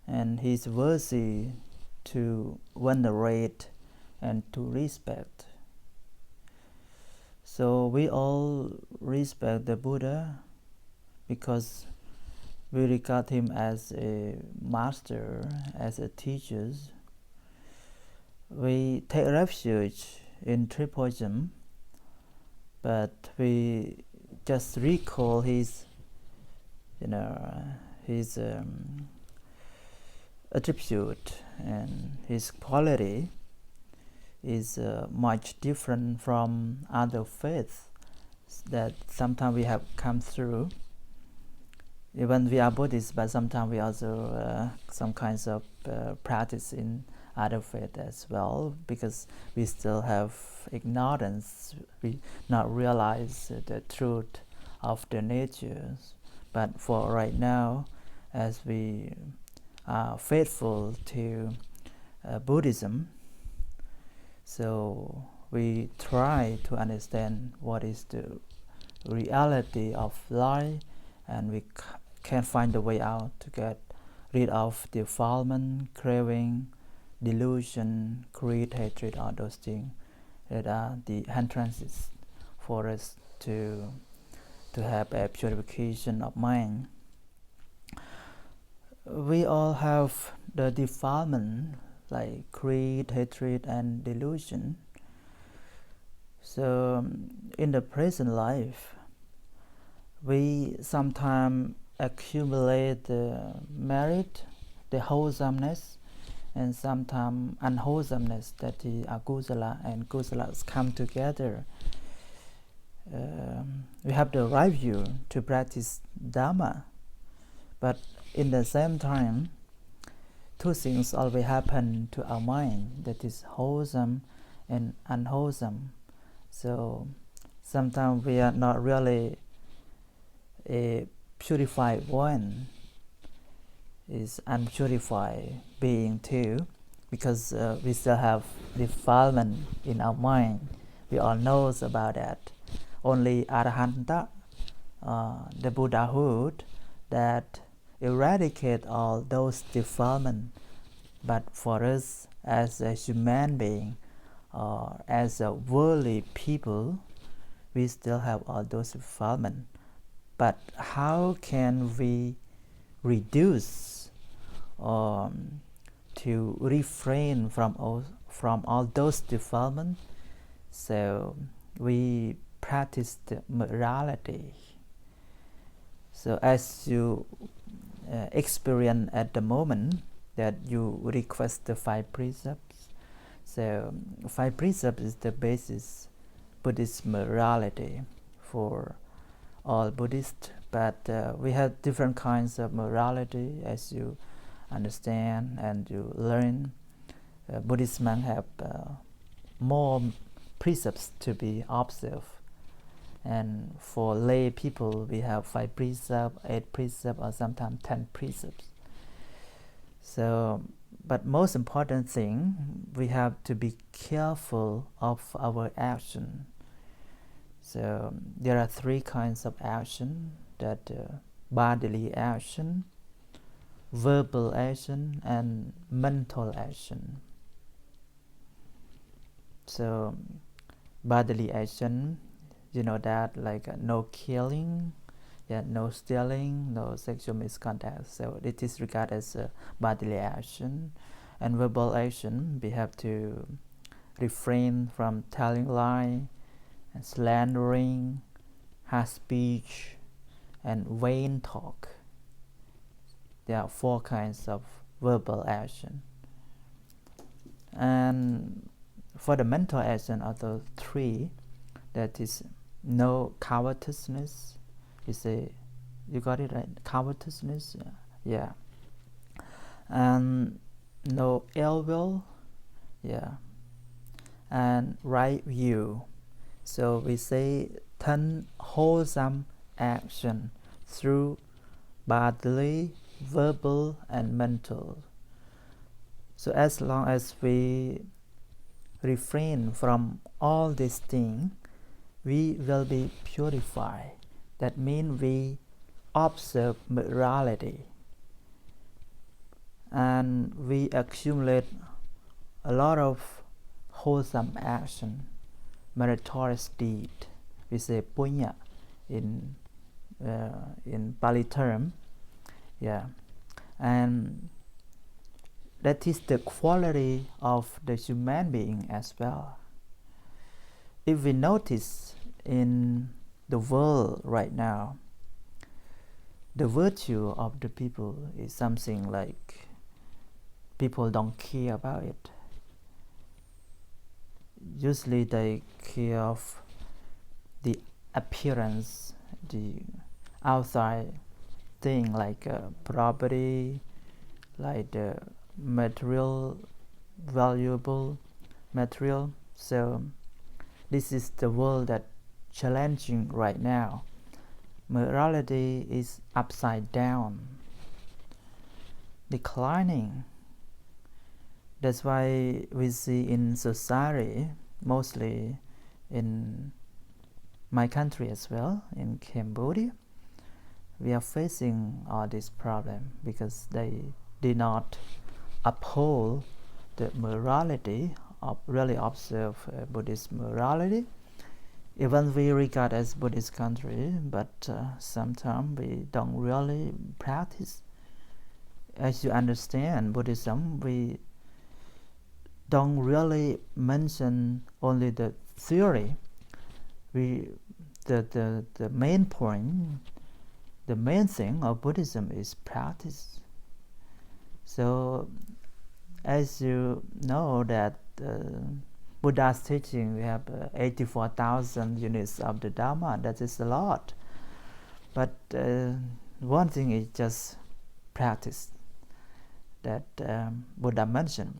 and he's worthy to venerate and to respect. So we all respect the Buddha because we regard him as a master, as a teacher. We take refuge in Tripoism, but we just recall his, his attribute and his quality is much different from other faiths that sometimes we have come through. Even we are Buddhists, but sometimes we also some kinds of practice in other faith as well, because we still have ignorance. We not realize the truth of the natures. But for right now, as we are faithful to Buddhism, so we try to understand what is the reality of life, and we can find a way out to get rid of defilement, craving, delusion, greed, hatred, all those things that are the hindrances for us to have a purification of mind. We all have the defilement like greed, hatred, and delusion. So in the present life, we sometimes accumulate the merit, the wholesomeness, and sometimes unwholesomeness, that the akusala and kusalas come together. We have the right view to practice Dhamma, but in the same time, two things always happen to our mind, that is wholesome and unwholesome. So sometimes we are not really a purified one, is unpurified being too, because we still have defilement in our mind. We all know about that. Only Arahanta, the Buddhahood, that eradicate all those defilement. But for us as a human being, or as a worldly people, we still have all those defilement. But how can we reduce to refrain from all those defilements? So we practice the morality. So as you experience at the moment that you request the 5 precepts, so 5 precepts is the basis Buddhist morality for all Buddhists, but we have different kinds of morality as you understand and you learn. Buddhist monks have more precepts to be observed, and for lay people we have 5 precepts, 8 precepts, or sometimes 10 precepts. So, but most important thing, we have to be careful of our action. So there are 3 kinds of action, that bodily action, verbal action, and mental action. So bodily action, you know that, like no killing, no stealing, no sexual misconduct. So it is regarded as a bodily action. And verbal action, we have to refrain from telling lies, and slandering, harsh speech, and vain talk. There are 4 kinds of verbal action. And for the mental action are the 3, that is no covetousness. You got it right? Covetousness, yeah. And no ill will, yeah. And right view. So we say 10 wholesome action through bodily, verbal, and mental. So as long as we refrain from all these things, we will be purified. That means we observe morality. and we accumulate a lot of wholesome action, meritorious deed. We say punya in Pali term, yeah, and that is the quality of the human being as well. If we notice in the world right now, the virtue of the people is something like people don't care about it. Usually they care of the appearance, the outside thing, like property, like the material, valuable material. So this is the world that challenging right now. Morality is upside down, declining. That's why we see in society, mostly in my country as well, in Cambodia, we are facing all this problem because they did not uphold the morality, really observe Buddhist morality. Even we regard as Buddhist country, but sometimes we don't really practice. As you understand Buddhism, we don't really mention only the theory. The main point, the main thing of Buddhism is practice. So as you know that Buddha's teaching, we have 84,000 units of the Dhamma. That is a lot. But one thing is just practice that Buddha mentioned.